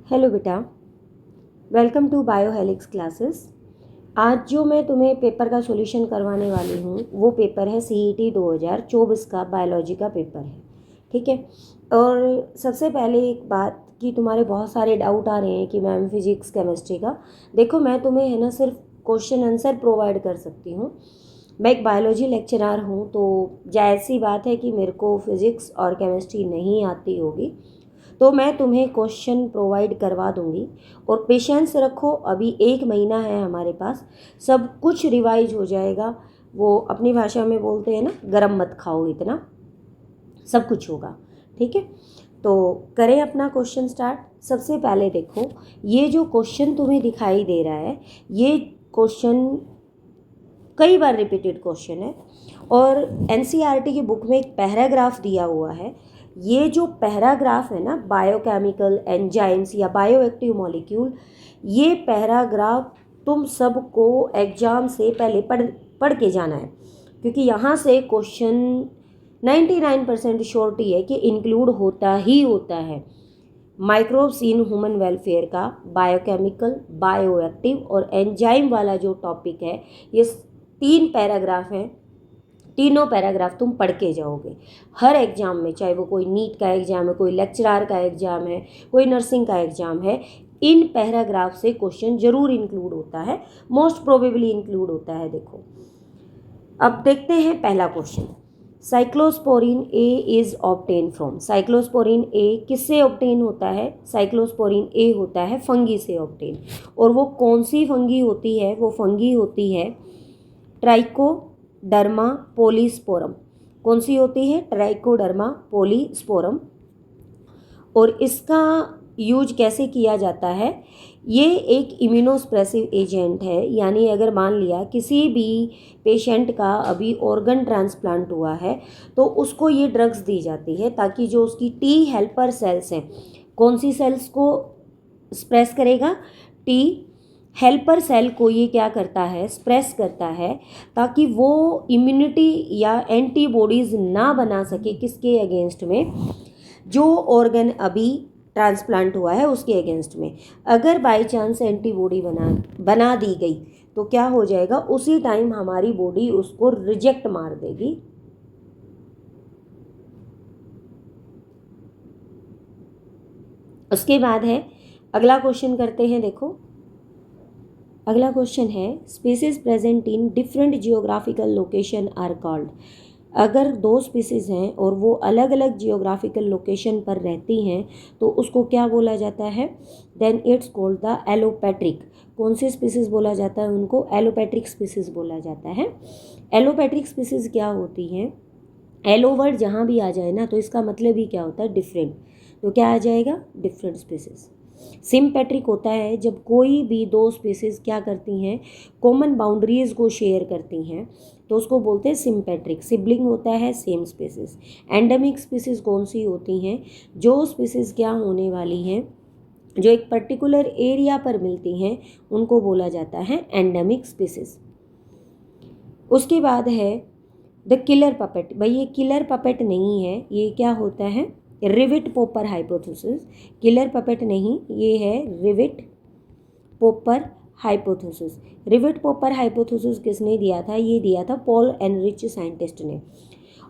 Hello बेटा, welcome to बायोहेलिक्स classes. आज जो मैं तुम्हें पेपर का सॉल्यूशन करवाने वाली हूँ वो पेपर है CET 2024 का बायोलॉजी का पेपर है। ठीक है। और सबसे पहले एक बात कि तुम्हारे बहुत सारे डाउट आ रहे हैं कि मैम फिजिक्स केमिस्ट्री का। देखो, मैं तुम्हें है ना सिर्फ क्वेश्चन आंसर प्रोवाइड कर सकती हूँ। मैं एक बायोलॉजी लेक्चरर हूँ, तो जायज़ सी बात है कि मेरे को फिज़िक्स और केमिस्ट्री नहीं आती होगी, तो मैं तुम्हें क्वेश्चन प्रोवाइड करवा दूंगी। और पेशेंस रखो, अभी 1 महीना है हमारे पास, सब कुछ रिवाइज हो जाएगा। वो अपनी भाषा में बोलते हैं ना, गरम मत खाओ इतना, सब कुछ होगा। ठीक है, तो करें अपना क्वेश्चन स्टार्ट। सबसे पहले देखो, ये जो क्वेश्चन तुम्हें दिखाई दे रहा है, ये क्वेश्चन कई बार रिपीटेड क्वेश्चन है और NCERT की बुक में एक पैराग्राफ दिया हुआ है। ये जो पैराग्राफ है ना, बायोकेमिकल एंजाइम्स या बायोएक्टिव मॉलिक्यूल, ये पैराग्राफ तुम सबको एग्जाम से पहले पढ़ के जाना है, क्योंकि यहाँ से क्वेश्चन 99% श्योरिटी है कि इंक्लूड होता ही होता है। माइक्रोब्स इन ह्यूमन वेलफेयर का बायोकेमिकल, बायोएक्टिव और एंजाइम वाला जो टॉपिक है, ये 3 पैराग्राफ हैं। तीनों पैराग्राफ तुम पढ़ के जाओगे हर एग्जाम में, चाहे वो कोई नीट का एग्जाम है, कोई लेक्चरर का एग्जाम है, कोई नर्सिंग का एग्जाम है। इन पैराग्राफ से क्वेश्चन जरूर इंक्लूड होता है, मोस्ट प्रोबेबली इंक्लूड होता है। देखो, अब देखते हैं पहला question. Cyclosporin A is obtain from. Cyclosporin A किससे ऑब्टेन होता है? साइक्लोस्पोरिन ए होता है फंगी से ऑब्टेन। और वो कौन सी फंगी होती है? वो फंगी होती है ट्राइकोडर्मा पोलीस्पोरम। कौन सी होती है? ट्राइकोडर्मा पोलीस्पोरम। और इसका यूज कैसे किया जाता है? ये एक इम्यूनोस्प्रेसिव एजेंट है, यानी अगर मान लिया किसी भी पेशेंट का अभी ऑर्गन ट्रांसप्लांट हुआ है तो उसको ये ड्रग्स दी जाती है, ताकि जो उसकी T हेल्पर सेल्स हैं, कौन सी सेल्स को स्प्रेस करेगा? T हेल्पर सेल को ये क्या करता है? स्प्रेस करता है, ताकि वो इम्यूनिटी या एंटीबॉडीज़ ना बना सके किसके अगेंस्ट में? जो ऑर्गन अभी ट्रांसप्लांट हुआ है उसके अगेंस्ट में। अगर बाय चांस एंटीबॉडी बना दी गई तो क्या हो जाएगा? उसी टाइम हमारी बॉडी उसको रिजेक्ट मार देगी। उसके बाद है, अगला क्वेश्चन करते हैं। देखो, अगला क्वेश्चन है, species present in different geographical location are called. अगर 2 स्पीसीज हैं और वो अलग अलग जियोग्राफिकल लोकेशन पर रहती हैं तो उसको क्या बोला जाता है? Then it's called the allopatric. कौन सी स्पीसीज बोला जाता है? उनको एलोपैट्रिक स्पीसीज बोला जाता है। एलोपैट्रिक स्पीसीज क्या होती हैं? एलो वर्ड जहाँ भी आ जाए ना, तो इसका मतलब ही क्या होता है? डिफरेंट। तो क्या आ जाएगा? Different species. सिम्पैट्रिक होता है जब कोई भी 2 स्पीसीज क्या करती हैं? कॉमन बाउंड्रीज को शेयर करती हैं, तो उसको बोलते हैं सिम्पैट्रिक। सिबलिंग होता है सेम स्पीसीज। एंडेमिक स्पीसीज कौन सी होती हैं? जो स्पीसीज क्या होने वाली हैं, जो एक पर्टिकुलर एरिया पर मिलती हैं, उनको बोला जाता है एंडेमिक स्पीसीज। उसके बाद है द किलर पपेट। भाई, ये किलर पपेट नहीं है, ये क्या होता है? रिविट पोपर हाइपोथेसिस। किलर पपेट नहीं, ये है रिविट पोपर हाइपोथेसिस। रिविट पोपर हाइपोथेसिस किसने दिया था? ये दिया था पॉल एनरिच साइंटिस्ट ने।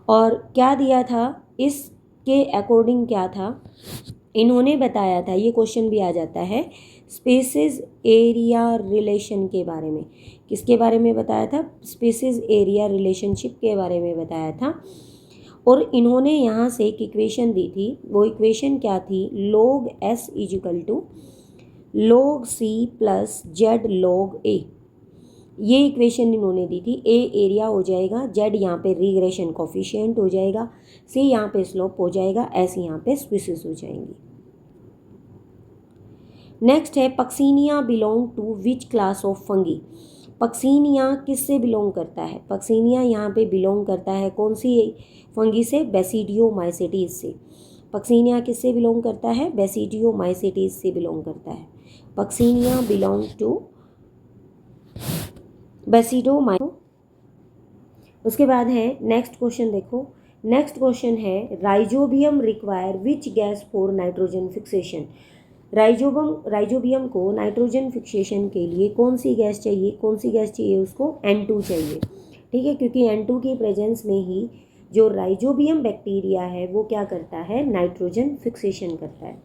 और क्या दिया था? इसके अकॉर्डिंग क्या था? इन्होंने बताया था, ये क्वेश्चन भी आ जाता है, स्पेसिस एरिया रिलेशन के बारे में। किसके बारे में बताया था? स्पेसिस एरिया रिलेशनशिप के बारे में बताया था। और इन्होंने यहाँ से एक इक्वेशन दी थी। वो इक्वेशन क्या थी? log S = log C + Z log A। ये इक्वेशन इन्होंने दी थी। A एरिया हो जाएगा, Z यहाँ पे रिग्रेशन कोफिशिएंट हो जाएगा, C यहाँ पे स्लोप हो जाएगा, S यहाँ पे स्पीसीज हो जाएंगी। नेक्स्ट है, puccinia belong to which class of fungi. Puccinia किससे बिलोंग करता है? पक्सीनिया यहाँ पे बिलोंग करता है कौन सी फंगी से? बेसिडियोमाइसिटीज से। पक्सीनिया किससे बिलोंग करता है? बेसिडियोमाइसिटीज से बिलोंग करता है। Puccinia belong to basidiomycetes. उसके बाद है नेक्स्ट क्वेश्चन। देखो, नेक्स्ट क्वेश्चन है, rhizobium require which gas for nitrogen fixation. Rhizobium को नाइट्रोजन फिक्सेशन के लिए कौन सी गैस चाहिए उसको N2 चाहिए, ठीक है, क्योंकि N2 की प्रेजेंस में ही जो राइजोबियम बैक्टीरिया है वो क्या करता है, नाइट्रोजन फिक्सेशन करता है।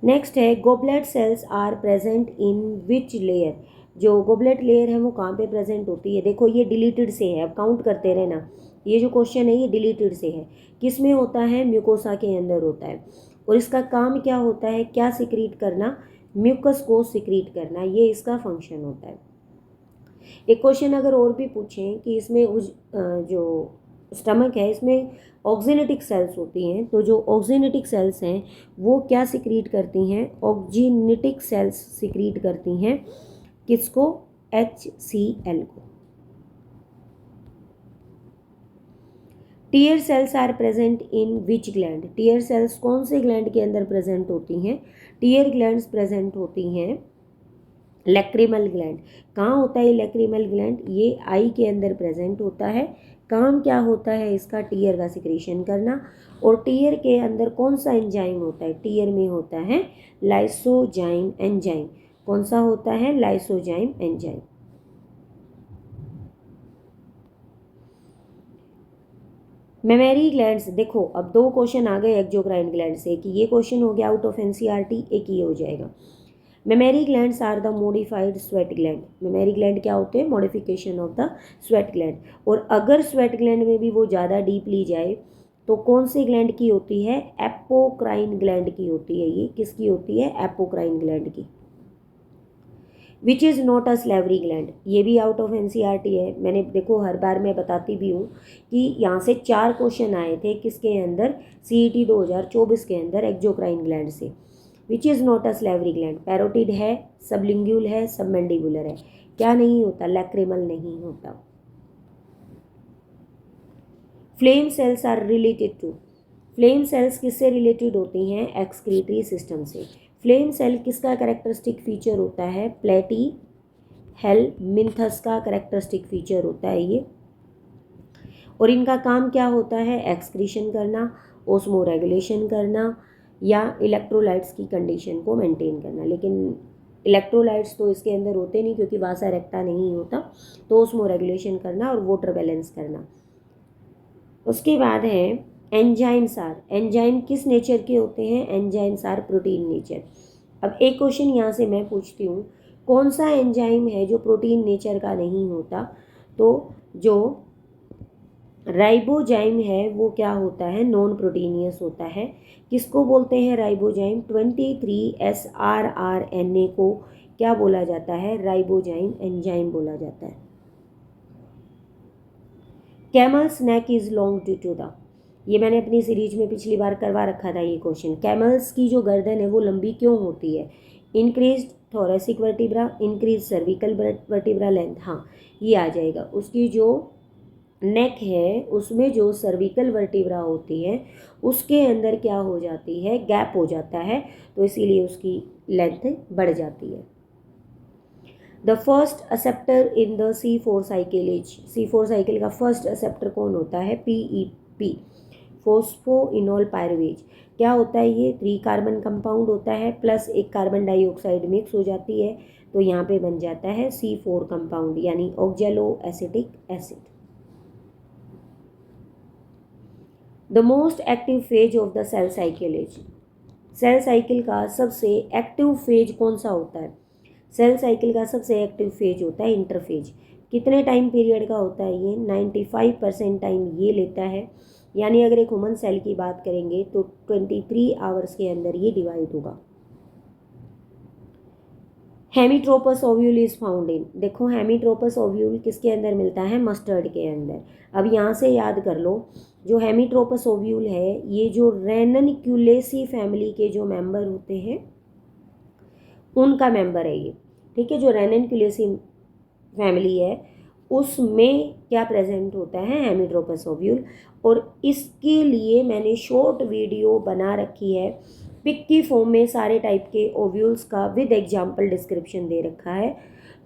नेक्स्ट है goblet cells are present in which layer, जो गोबलेट लेयर है वो कहाँ पे प्रेजेंट होती है, देखो ये डिलीटेड से है, अब काउंट करते रहना, ये जो क्वेश्चन है ये डिलीटेड से है, किस में होता है, म्यूकोसा के अंदर होता है, और इसका काम क्या होता है, क्या सिक्रीट करना, म्यूकस को सिक्रीट करना, ये इसका फंक्शन होता है। एक क्वेश्चन अगर और भी पूछें कि इसमें जो स्टमक है इसमें ऑक्सीनेटिक सेल्स होती हैं, तो जो ऑक्सीनेटिक सेल्स हैं वो क्या सिक्रीट करती हैं, ऑक्सीनेटिक सेल्स सिक्रीट करती हैं किसको, HCl को। Tear cells are present in which gland, tear cells कौन से ग्लैंड के अंदर प्रेजेंट होती हैं, टीयर ग्लैंड्स प्रेजेंट होती हैं लैक्रिमल ग्लैंड। कहाँ होता है लैक्रिमल ग्लैंड, ये आई के अंदर प्रेजेंट होता है। काम क्या होता है इसका, टीयर का सिक्रेशन करना, और टीयर के अंदर कौन सा एंजाइम होता है, टीयर में होता है लाइसोजाइम एंजाइम। कौन सा होता है, लाइसोजाइम एंजाइम। मेमरी ग्लैंड्स, देखो अब दो क्वेश्चन आ गए एक्सोक्राइन ग्लैंड से, कि ये क्वेश्चन हो गया आउट ऑफ एनसीईआरटी, एक ये हो जाएगा। Mammary glands are the modified sweat gland, mammary gland क्या होते हैं, modification of the sweat gland. और अगर स्वेट ग्लैंड में भी वो ज़्यादा डीप ली जाए तो कौन सी ग्लैंड की होती है, एपोक्राइन ग्लैंड की होती है। ये किसकी होती है, एपोक्राइन ग्लैंड की। विच is not a salivary gland, ये भी आउट ऑफ एनसीईआरटी है। मैंने देखो हर बार मैं बताती भी हूँ कि यहाँ से 4 क्वेश्चन आए थे किसके अंदर, CET 2024 के अंदर एक्सोक्राइन ग्लैंड से। Which is not a salivary gland, parotid है, सबलिंगुअल है, सबमैंडिबुलर है, क्या नहीं होता, लैक्रिमल नहीं होता। Flame cells are related to, flame cells किससे रिलेटेड होती हैं, एक्सक्रीटरी सिस्टम से। फ्लेम सेल किसका कैरेक्टरिस्टिक फीचर होता है, प्लेटी हेलमिंथस का कैरेक्टरिस्टिक फीचर होता है ये, और इनका काम क्या होता है, एक्सक्रीशन करना, ओस्मो रेगुलेशन करना, या इलेक्ट्रोलाइट्स की कंडीशन को मेंटेन करना। लेकिन इलेक्ट्रोलाइट्स तो इसके अंदर होते नहीं क्योंकि वासा रेक्टा नहीं होता, तो ओस्मो रेगुलेशन करना और वाटर बैलेंस करना। उसके बाद है एंजाइम्स आर, एंजाइम किस नेचर के होते हैं, एंजाइम्स आर प्रोटीन नेचर। अब एक क्वेश्चन यहाँ से मैं पूछती हूँ, कौन सा एंजाइम है जो प्रोटीन नेचर का नहीं होता, तो जो राइबोजाइम है वो क्या होता है, नॉन प्रोटीनियस होता है। किसको बोलते हैं राइबोजाइम, 23SRRNA को क्या बोला जाता है, राइबोजाइम एंजाइम बोला जाता है। Camel's neck is long due to the, ये मैंने अपनी सीरीज में पिछली बार करवा रखा था ये क्वेश्चन। कैमल्स की जो गर्दन है वो लंबी क्यों होती है, increase thoracic vertebra, increase cervical vertebra length, हाँ ये आ जाएगा। उसकी जो नेक है उसमें जो सर्विकल वर्टिब्रा होती है उसके अंदर क्या हो जाती है, गैप हो जाता है, तो इसीलिए उसकी लेंथ बढ़ जाती है। The first acceptor in the C4 cycle is, C4 cycle का फर्स्ट एक्सेप्टर कौन होता है, PEP, फोस्फोइनोल पायरुवेज। क्या होता है ये, 3 कार्बन कंपाउंड होता है प्लस एक कार्बन डाइऑक्साइड मिक्स हो जाती है, तो यहाँ पे बन जाता है C4 कंपाउंड यानी oxaloacetic acid. The most active phase of the cell cycle is, cell cycle का सबसे एक्टिव फेज कौन सा होता है, सेल साइकिल का सबसे एक्टिव फेज होता है इंटरफेज। कितने टाइम पीरियड का होता है ये, 95% टाइम ये लेता है, यानी अगर एक ह्यूमन सेल की बात करेंगे तो 23 आवर्स के अंदर ये डिवाइड होगा। हेमीट्रोपस ओव्यूल इज फाउंड इन, देखो हेमीट्रोपस ओव्यूल किसके अंदर मिलता है, मस्टर्ड के अंदर। अब यहाँ से याद कर लो, जो हेमीट्रोपस ओव्यूल है ये जो रेननक्यूलेसी फैमिली के जो मेंबर होते हैं उनका मेंबर है ये, ठीक है। जो रेननक्यूलेसी फैमिली है उसमें क्या प्रेजेंट होता है, हेमीट्रोपस ओव्यूल। और इसके लिए मैंने शॉर्ट वीडियो बना रखी है, पिक की फॉर्म में सारे टाइप के ओव्यूल्स का विद एग्जाम्पल डिस्क्रिप्शन दे रखा है,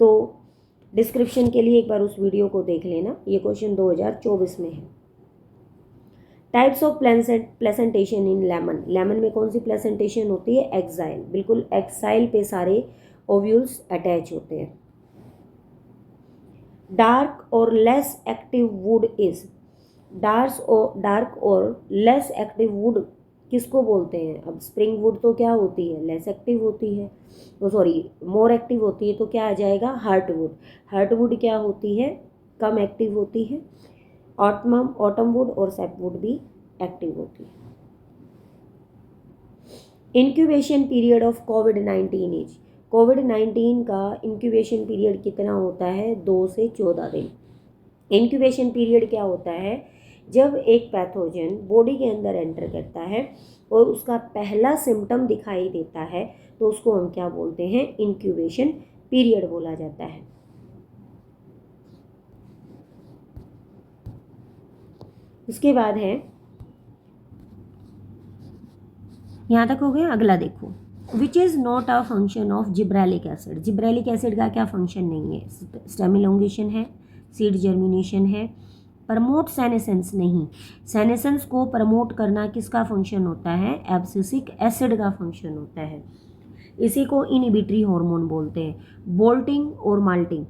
तो डिस्क्रिप्शन के लिए एक बार उस वीडियो को देख लेना। ये क्वेश्चन 2024 में है। Types of placentation in lemon, lemon में कौन सी प्लेसेंटेशन होती है? एक्साइल, बिल्कुल एक्साइल पे सारे ओव्यूल्स अटैच होते हैं। डार्क और less active would is, dark और लेस एक्टिव वुड किसको बोलते हैं? अब स्प्रिंग वुड तो क्या होती है? लेस एक्टिव होती है, तो सॉरी मोर एक्टिव होती है, तो क्या आ जाएगा? Hurt would. हर्ट वुड क्या होती है? कम एक्टिव होती है। ऑटम वुड और सैप वुड भी एक्टिव होती है। इंक्यूबेशन पीरियड ऑफ कोविड-19 इज, कोविड-19 का इंक्यूबेशन पीरियड कितना होता है? 2 से 14 दिन। इंक्यूबेशन पीरियड क्या होता है? जब एक पैथोजन बॉडी के अंदर एंटर करता है और उसका पहला सिम्टम दिखाई देता है तो उसको हम क्या बोलते हैं? इंक्यूबेशन पीरियड बोला जाता है। उसके बाद है, यहाँ तक हो गया। अगला देखो, विच is not a function of gibberellic acid. Gibberellic acid का क्या फंक्शन नहीं है? स्टेम इलोंगेशन है, सीड जर्मिनेशन है, प्रमोट सेनेसेंस नहीं। सेनेसेंस को प्रमोट करना किसका फंक्शन होता है? एब्सिसिक एसिड का फंक्शन होता है। इसी को इनहिबिटरी हार्मोन बोलते हैं। बोल्टिंग और माल्टिंग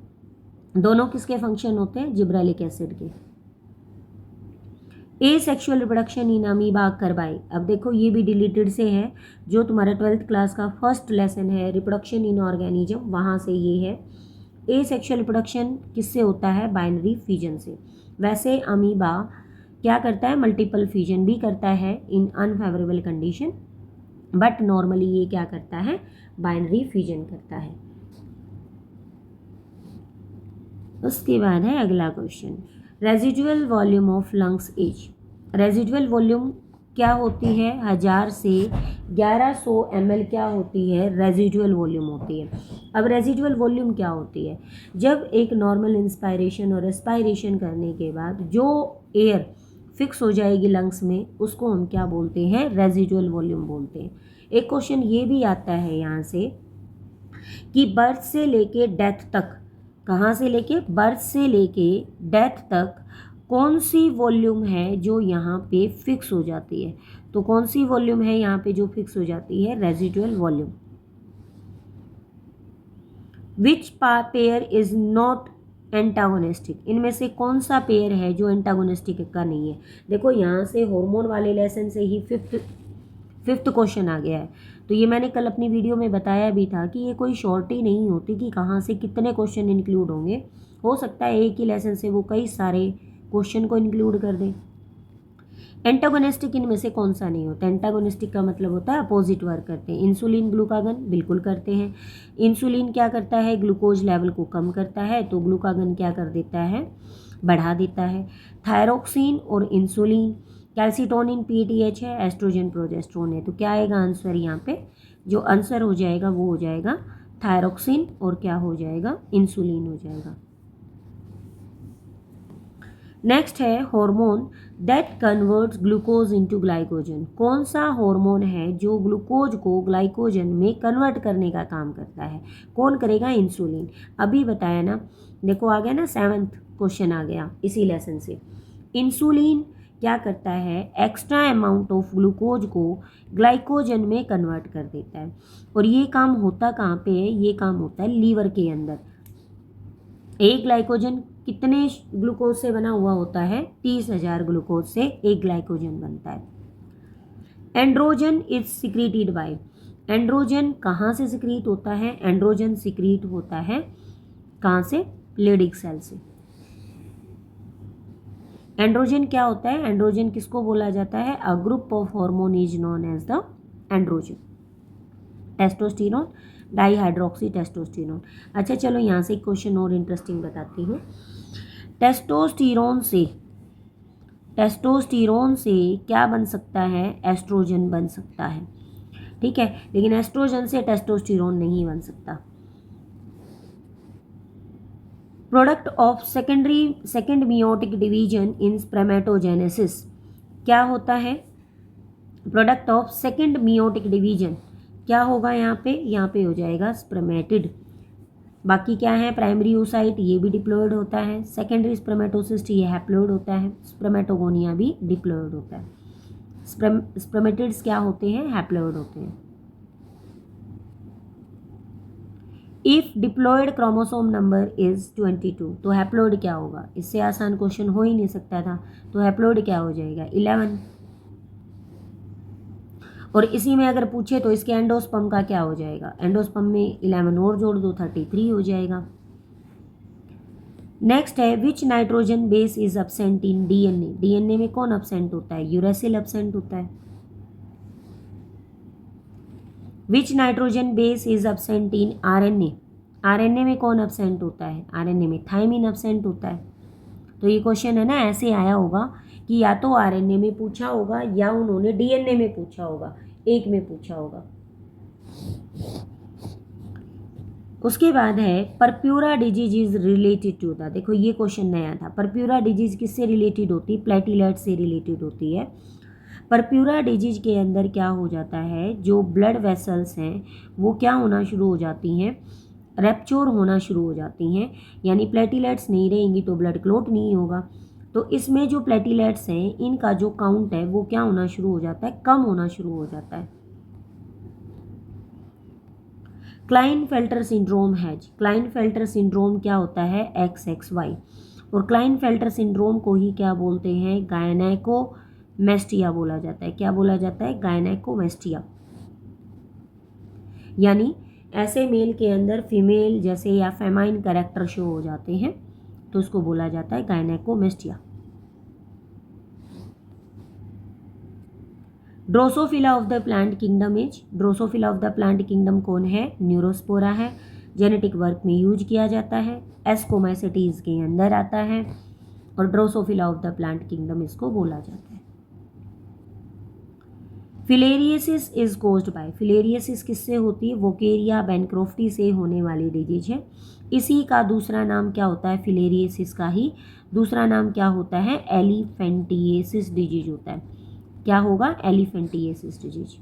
दोनों किसके फंक्शन होते हैं? जिब्रेलिक एसिड के। ए सेक्शुअल रिप्रोडक्शन इन अमीबा कार्बाई, अब देखो ये भी डिलीटेड से है, जो तुम्हारा 12th क्लास का फर्स्ट लेसन है रिप्रोडक्शन इन ऑर्गेनिज्म, वहाँ से ये है। ए सेक्शुअल रिप्रोडक्शन किससे होता है? बाइनरी फ्यूजन से। वैसे अमीबा क्या करता है? मल्टीपल फ्यूजन भी करता है इन अनफेवरेबल कंडीशन, बट नॉर्मली ये क्या करता है? बाइनरी फ्यूजन करता है। उसके बाद है अगला question, residual volume of lungs is. Residual volume क्या होती है? 1000 से 1100 ml क्या होती है? रेजिडुअल वॉल्यूम होती है। अब रेजिडुअल वॉल्यूम क्या होती है? जब एक नॉर्मल इंस्पायरेशन और एक्सपायरेशन करने के बाद जो एयर फिक्स हो जाएगी लंग्स में, उसको हम क्या बोलते हैं? रेजिडुअल वॉल्यूम बोलते हैं। एक क्वेश्चन ये भी आता है यहाँ से कि बर्थ से लेके डेथ तक, कहाँ से लेके? बर्थ से लेके डेथ तक कौन सी वॉल्यूम है जो यहाँ पे फिक्स हो जाती है? तो कौन सी वॉल्यूम है यहाँ पे जो फिक्स हो जाती है? Residual volume. Which pair is not antagonistic, इनमें से कौन सा पेयर है जो एंटागोनिस्टिक का नहीं है? देखो यहाँ से हार्मोन वाले लेसन से ही फिफ्थ क्वेश्चन आ गया है। तो ये मैंने कल अपनी वीडियो में बताया भी था कि ये कोई शॉर्टी नहीं होती कि कहाँ से कितने क्वेश्चन इंक्लूड होंगे। हो सकता है एक ही लेसन से वो कई सारे क्वेश्चन को इंक्लूड कर दें। एंटागोनिस्टिक इनमें से कौन सा नहीं होता? एंटागोनिस्टिक का मतलब होता है अपोजिट वर्क करते हैं। इंसुलिन ग्लूकागन बिल्कुल करते हैं। इंसुलिन क्या करता है? ग्लूकोज लेवल को कम करता है, तो ग्लूकागन क्या कर देता है? बढ़ा देता है। थायरोक्सिन और इंसुलिन, कैल्सिटोनिन पीटीएच है, एस्ट्रोजन प्रोजेस्ट्रोन है। तो क्या आएगा आंसर यहाँ पे? जो आंसर हो जाएगा वो हो जाएगा थायरोक्सिन और क्या हो जाएगा? इंसुलिन हो जाएगा। नेक्स्ट है hormone that converts glucose into glycogen. कौन सा हार्मोन है जो ग्लूकोज को ग्लाइकोजन में कन्वर्ट करने का काम करता है? कौन करेगा? इंसुलिन। अभी बताया ना, देखो आ गया ना, 7th क्वेश्चन आ गया इसी लेसन से। इंसुलिन क्या करता है? एक्स्ट्रा अमाउंट ऑफ ग्लूकोज को ग्लाइकोजन में कन्वर्ट कर देता है। और ये काम होता कहाँ पे है? ये काम होता है लीवर के अंदर। एक ग्लाइकोजन कितने ग्लूकोज से बना हुआ होता है? 30,000 ग्लूकोज से एक ग्लाइकोजन बनता है। Androgen is secreted by, androgen कहाँ से सिक्रीट होता है? एंड्रोजन सिक्रीट होता है कहाँ से? लेडिक सेल से। एंड्रोजन क्या होता है? एंड्रोजन किसको बोला जाता है? A group of hormone is known as the androgen. Testosterone, dihydroxy testosterone. अच्छा चलो यहाँ से एक क्वेश्चन और इंटरेस्टिंग बताती हूँ। टेस्टोस्टेरोन से क्या बन सकता है? एस्ट्रोजन बन सकता है, ठीक है, लेकिन एस्ट्रोजन से टेस्टोस्टेरोन नहीं बन सकता। Product of second meiotic division in spermatogenesis क्या होता है? Product of second meiotic division क्या होगा यहाँ पे? यहाँ पे हो जाएगा स्पर्मेटिड। बाकी क्या है, प्राइमरी oocyte ये भी डिप्लॉयड होता है, सेकेंडरी स्पर्मेटोसिस्ट ये हैप्लॉयड होता है, स्पर्मेटोगोनिया भी डिप्लॉयड होता है। स्पर्मेटिड्स क्या होते हैं, हैप्लॉयड होते हैं। If diploid chromosome number is 22 तो हैप्लॉयड क्या होगा, इससे आसान क्वेश्चन हो ही नहीं सकता था। तो हैप्लॉयड क्या हो जाएगा, 11। और इसी में अगर पूछे तो इसके एंडोस्पर्म का क्या हो जाएगा, एंडोस्पर्म में 11 और जोड़ दो 33 हो जाएगा। नेक्स्ट है विच nitrogen base is absent in DNA. DNA में कौन अब्सेंट होता है, यूरेसिल अब्सेंट होता है। विच nitrogen base is absent in RNA. RNA में कौन अब्सेंट होता है, आरएनए में थायमिन अब्सेंट होता है। तो ये क्वेश्चन है ना ऐसे आया होगा कि या तो आरएनए में पूछा होगा या उन्होंने डीएनए में पूछा होगा, एक में पूछा होगा। उसके बाद है purpura disease is related to the, देखो ये क्वेश्चन नया था। परप्यूरा डिजीज किससे रिलेटेड होती है, प्लेटिलेट से रिलेटेड होती है। परप्यूरा डिजीज के अंदर क्या हो जाता है, जो ब्लड वेसल्स हैं वो क्या होना शुरू हो जाती हैं, रैप्चोर होना शुरू हो जाती हैं, यानी प्लेटिलेट्स नहीं रहेंगी तो ब्लड क्लॉट नहीं होगा। तो इसमें जो प्लेटिलेट्स हैं इनका जो काउंट है वो क्या होना शुरू हो जाता है, कम होना शुरू हो जाता है। क्लाइनफेल्टर सिंड्रोम है, क्लाइनफेल्टर सिंड्रोम क्या होता है, XXY। और क्लाइनफेल्टर सिंड्रोम को ही क्या बोलते हैं, गायनेकोमेस्टिया बोला जाता है। क्या बोला जाता है, गायनेकोमेस्टिया। यानी ऐसे मेल के अंदर फीमेल जैसे या फेमाइन कैरेक्टर शो हो जाते हैं तो उसको बोला जाता है gynaecomastia. Drosophila of the plant kingdom is, Drosophila of the plant kingdom कौन है, न्यूरोस्पोरा है। जेनेटिक वर्क में यूज किया जाता है, एस्कोमाइसिटीज के अंदर आता है और Drosophila of the plant kingdom इसको बोला जाता है। फिलेरियसिस इज कोज्ड बाय, फिलेरियसिस किससे होती है, वोकेरिया बैनक्रॉफ्टी से होने वाली डिजीज है। इसी का दूसरा नाम क्या होता है, फिलेरियसिस का ही दूसरा नाम क्या होता है, एलिफेंटिएसिस डिजीज होता है। क्या होगा, एलिफेंटिएसिस disease.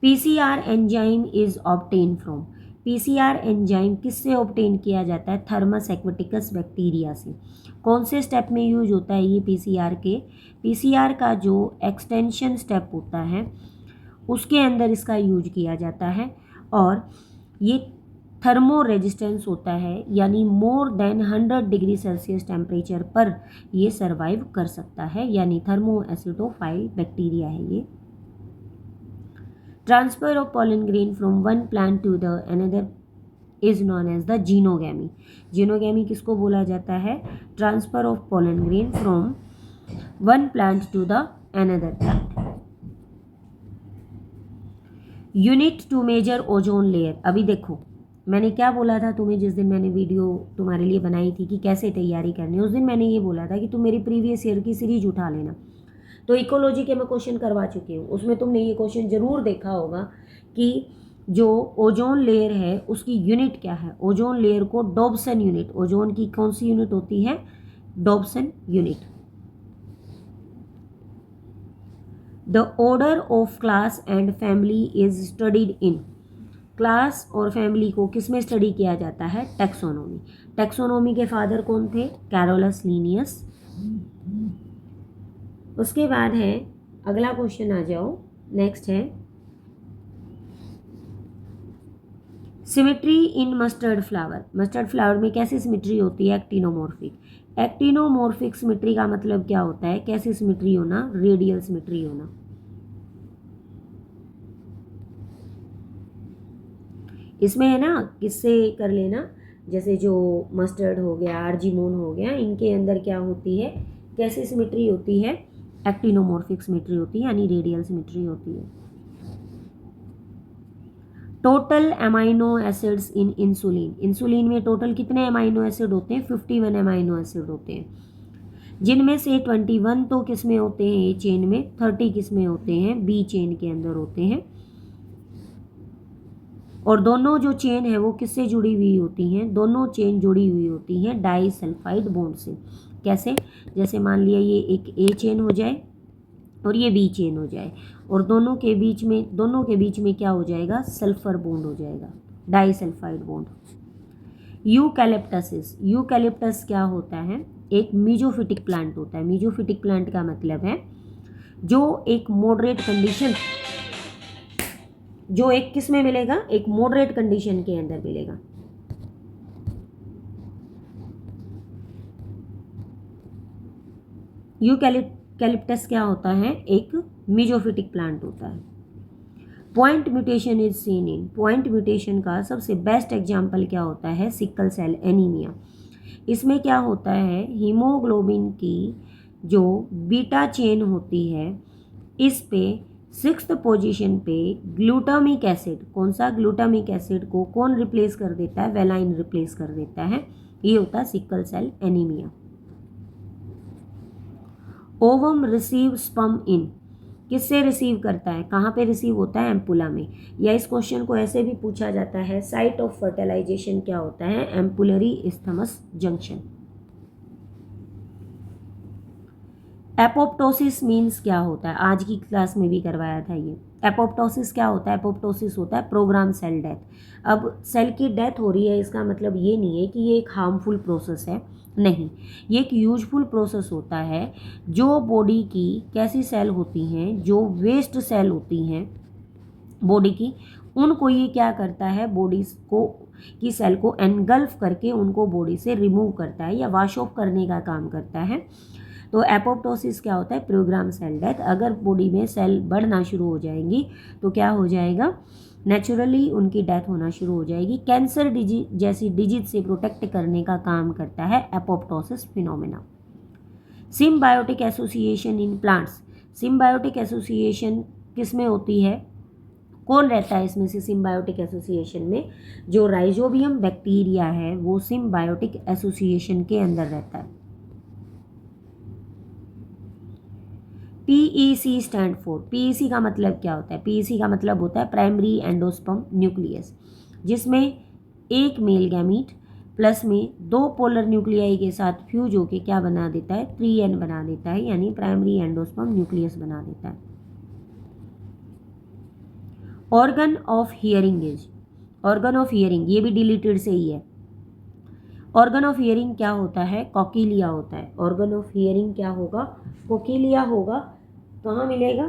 PCR enzyme is obtain from, PCR enzyme किससे ऑब्टेन किया जाता है, थर्मस एक्वेटिकस बैक्टीरिया से। कौन से स्टेप में यूज होता है ये पीसीआर के, पीसीआर का जो एक्सटेंशन स्टेप होता है उसके अंदर इसका यूज किया जाता है। और ये थर्मो रेजिस्टेंस होता है, यानी more than 100 degree Celsius temperature पर ये सर्वाइव कर सकता है, यानी थर्मो एसिडोफाइल बैक्टीरिया है ये। Transfer of pollen grain from one plant to the another is known as the xenogamy. Xenogamy किसको बोला जाता है, transfer of pollen grain from one plant to the another plant. Unit two major ozone layer, अभी देखो मैंने क्या बोला था तुम्हें, जिस दिन मैंने वीडियो तुम्हारे लिए बनाई थी कि कैसे तैयारी करनी है, उस दिन मैंने ये बोला था कि तुम मेरी प्रीवियस ईयर की सीरीज उठा लेना। तो इकोलॉजी के मैं क्वेश्चन करवा चुकी हूँ, उसमें तुमने ये क्वेश्चन ज़रूर देखा होगा कि जो ओजोन लेयर है उसकी यूनिट क्या है। ओजोन लेयर को डॉब्सन यूनिट, ओजोन की कौन सी यूनिट होती है, Dobson unit. The order of class and family is studied in, class और फैमिली को किस में स्टडी किया जाता है, टैक्सोनॉमी। टैक्सोनॉमी के फादर कौन थे, कैरोलस लिनियस। उसके बाद है अगला क्वेश्चन, आ जाओ नेक्स्ट है symmetry in mustard flower. Mustard flower में कैसी सिमेट्री होती है, एक्टिनोमॉर्फिक। एक्टिनोमॉर्फिक सिमेट्री का मतलब क्या होता है, कैसी सिमेट्री होना, रेडियल सिमेट्री होना। इसमें है ना किससे कर लेना, जैसे जो मस्टर्ड हो गया, आर्जिमोन हो गया, इनके अंदर क्या होती है, कैसी सिमेट्री होती है, एक्टिनोमॉर्फिक सिमेट्री होती है, यानी रेडियल सिमेट्री होती है। टोटल अमाइनो एसिड्स इन इंसुलिन, इंसुलिन में टोटल कितने अमाइनो एसिड होते हैं, 51 अमाइनो एसिड होते हैं, जिनमें से 21 तो किस में होते हैं, ए चेन में, 30 किस में होते हैं, बी चेन के अंदर होते हैं। और दोनों जो चेन है वो किससे जुड़ी हुई होती हैं, दोनों चेन जुड़ी हुई होती हैं डाइसल्फाइड बॉन्ड से। कैसे, जैसे मान लिया ये एक ए चेन हो जाए और ये बी चेन हो जाए, और दोनों के बीच में क्या हो जाएगा, सल्फर बॉन्ड हो जाएगा, डाइसल्फाइड बॉन्ड। यूकैलिप्टस क्या होता है, एक मीजोफिटिक प्लांट होता है। मीजोफिटिक प्लांट का मतलब है जो एक किस में मिलेगा, एक मॉडरेट कंडीशन के अंदर मिलेगा। यूकैलिप्टस क्या होता है, एक मीजोफिटिक प्लांट होता है। Point mutation is seen in, point mutation का सबसे बेस्ट एग्जाम्पल क्या होता है, सिकल सेल एनीमिया। इसमें क्या होता है, हीमोग्लोबिन की जो बीटा चेन होती है, इस पे 6th पोजीशन पे ग्लूटामिक एसिड, कौन सा, ग्लूटामिक एसिड को कौन रिप्लेस कर देता है, वेलाइन रिप्लेस कर देता है। ये होता है sickle cell anaemia. Ovum receive sperm in, किससे रिसीव करता है, कहाँ पे रिसीव होता है, एम्पुला में। या इस क्वेश्चन को ऐसे भी पूछा जाता है, साइट ऑफ फर्टिलाइजेशन क्या होता है, ampullary isthmus junction. Apoptosis means क्या होता है, आज की क्लास में भी करवाया था ये। एपोप्टोसिस क्या होता है, एपोप्टोसिस होता है प्रोग्राम सेल डेथ। अब सेल की डेथ हो रही है, इसका मतलब ये नहीं है कि ये एक हार्मफुल प्रोसेस है, नहीं, ये एक यूजफुल प्रोसेस होता है। जो बॉडी की कैसी सेल होती हैं, जो वेस्ट सेल होती हैं बॉडी की, उनको ये क्या करता है, बॉडी को की सेल को एनगल्फ करके उनको बॉडी से रिमूव करता है या वॉश ऑफ करने का काम करता है। तो एपोप्टोसिस क्या होता है, प्रोग्राम सेल डेथ। अगर बॉडी में सेल बढ़ना शुरू हो जाएंगी तो क्या हो जाएगा, नेचुरली उनकी डेथ होना शुरू हो जाएगी। कैंसर जैसी डिजीज से प्रोटेक्ट करने का काम करता है apoptosis phenomena. Symbiotic association in plants, symbiotic association किस में होती है, कौन रहता है इसमें से सिम्बायोटिक एसोसिएशन में, जो राइजोबियम बैक्टीरिया है वो सिम्बायोटिक एसोसिएशन के अंदर रहता है। PEC स्टैंड फॉर, PEC का मतलब क्या होता है, PEC का मतलब होता है प्राइमरी एंडोस्पर्म न्यूक्लियस, जिसमें एक मेल गैमीट प्लस में 2 पोलर न्यूक्लियाई के साथ फ्यूज होके क्या बना देता है, 3N बना देता है, यानी प्राइमरी एंडोस्पर्म न्यूक्लियस बना देता है। Organ of hearing is, organ of hearing ये भी डिलीटेड से ही है। ऑर्गन ऑफ हियरिंग क्या होता है, कॉकीलिया होता है। ऑर्गन ऑफ हियरिंग क्या होगा, कोकीलिया होगा। कहाँ मिलेगा,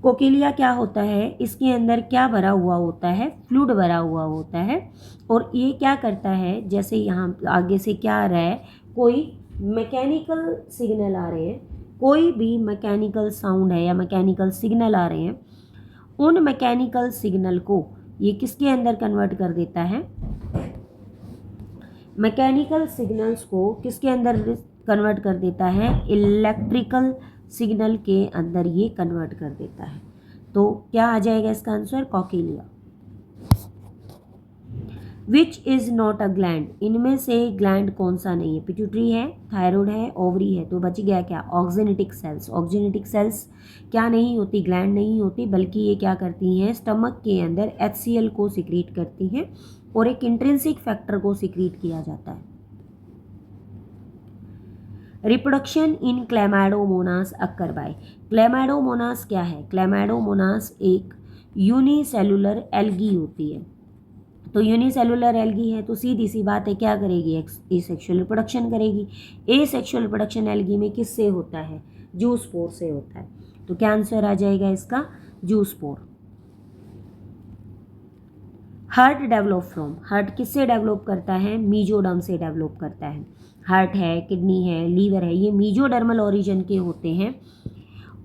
कोकीलिया क्या होता है, इसके अंदर क्या भरा हुआ होता है, फ्लूइड भरा हुआ होता है। और ये क्या करता है, जैसे यहाँ आगे से क्या आ रहा है, कोई मैकेनिकल सिग्नल आ रहे हैं, कोई भी मैकेनिकल साउंड है या मैकेनिकल सिग्नल आ रहे हैं, उन मैकेनिकल सिग्नल को ये किसके अंदर कन्वर्ट कर देता है, मैकेनिकल सिग्नल्स को किसके अंदर कन्वर्ट कर देता है, इलेक्ट्रिकल सिग्नल के अंदर ये कन्वर्ट कर देता है। तो क्या आ जाएगा इसका answer, cochlea. Which is not a gland, इनमें से ग्लैंड कौन सा नहीं है, पिट्यूटरी है, थायराइड है, ओवरी है, तो बच गया क्या, ऑक्जेनेटिक सेल्स। ऑक्जेनेटिक सेल्स क्या नहीं होती, ग्लैंड नहीं होती, बल्कि ये क्या करती हैं, स्टमक के अंदर HCl को सिक्रीट करती हैं और एक इंट्रिंसिक फैक्टर को सिक्रीट किया जाता है। Reproduction in chlamydomonas occur by, chlamydomonas क्या है, क्लैमाइडोमोनास एक यूनिसेलुलर एल्गी होती है। तो यूनिसेलुलर एल्गी है तो सीधी सी बात है, क्या करेगी, एसेक्सुअल रिप्रोडक्शन करेगी। एसेक्सुअल रिप्रोडक्शन एल्गी में किससे होता है, जूस्पोर से होता है। तो क्या आंसर आ जाएगा इसका, zoospore. Heart develop from, heart किससे डेवलप करता है, मीजोडर्म से डेवलप करता है। हार्ट है, किडनी है, लीवर है, ये मीजोडर्मल ओरिजिन के होते हैं।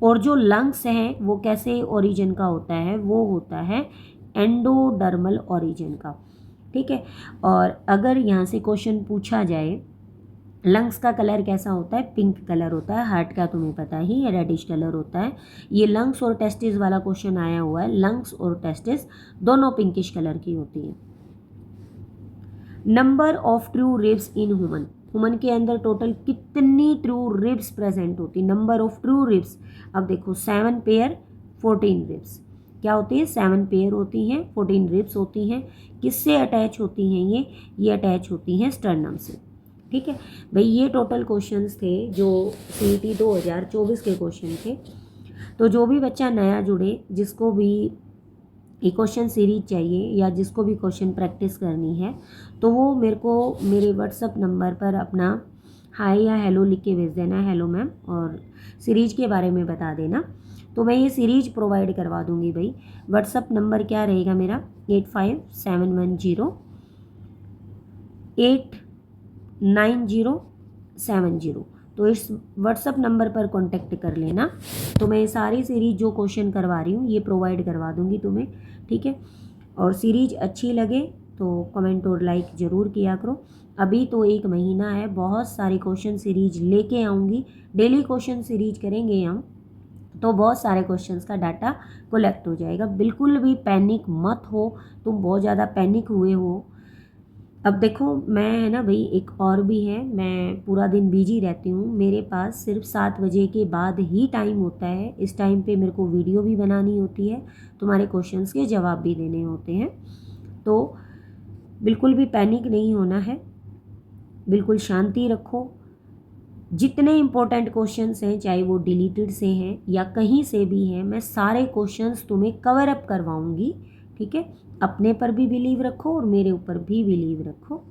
और जो लंग्स हैं वो कैसे ओरिजिन का होता है, वो होता है एंडोडर्मल ओरिजिन का, ठीक है। और अगर यहाँ से क्वेश्चन पूछा जाए, लंग्स का कलर कैसा होता है, पिंक कलर होता है। हार्ट का तुम्हें पता ही है, रेडिश कलर होता है। ये लंग्स और टेस्टिस वाला क्वेश्चन आया हुआ है, लंग्स और टेस्टिस दोनों पिंकिश कलर की होती है। Number of true ribs in human, human के अंदर टोटल कितनी ट्रू रिब्स प्रेजेंट होती, नंबर ऑफ ट्रू रिब्स। अब देखो 7 पेयर 14 रिब्स, क्या होती है, 7 पेयर होती हैं, 14 रिब्स होती हैं। किससे अटैच होती हैं ये अटैच होती हैं स्टर्नम से, ठीक है भाई, ये टोटल क्वेश्चंस थे जो CET 2024 के क्वेश्चन थे। तो जो भी बच्चा नया जुड़े, जिसको भी ये क्वेश्चन सीरीज चाहिए या जिसको भी क्वेश्चन प्रैक्टिस करनी है, तो वो मेरे को मेरे व्हाट्सअप नंबर पर अपना हाय या हेलो लिख के भेज देना, हेलो मैम, और सीरीज के बारे में बता देना, तो मैं ये सीरीज प्रोवाइड करवा दूँगी भाई। व्हाट्सअप नंबर क्या रहेगा मेरा, 8571089070। तो इस व्हाट्सअप नंबर पर कांटेक्ट कर लेना। तो मैं ये सारी सीरीज जो क्वेश्चन करवा रही हूँ ये प्रोवाइड करवा दूँगी तुम्हें, ठीक है। और सीरीज अच्छी लगे तो कमेंट और लाइक ज़रूर किया करो। अभी तो 1 महीना है, बहुत सारी क्वेश्चन सीरीज लेके आऊँगी, डेली क्वेश्चन सीरीज करेंगे हम, तो बहुत सारे क्वेश्चंस का डाटा कलेक्ट हो जाएगा। बिल्कुल भी पैनिक मत हो, तुम बहुत ज़्यादा पैनिक हुए हो। अब देखो मैं है ना भाई, एक और भी है, मैं पूरा दिन बिजी रहती हूँ, मेरे पास सिर्फ 7 बजे के बाद ही टाइम होता है। इस टाइम पे मेरे को वीडियो भी बनानी होती है, तुम्हारे क्वेश्चंस के जवाब भी देने होते हैं। तो बिल्कुल भी पैनिक नहीं होना है, बिल्कुल शांति रखो। जितने इम्पोर्टेंट क्वेश्चंस हैं, चाहे वो डिलीटेड से हैं या कहीं से भी हैं, मैं सारे क्वेश्चंस तुम्हें कवर अप करवाऊँगी, ठीक है। अपने पर भी बिलीव रखो और मेरे ऊपर भी बिलीव रखो।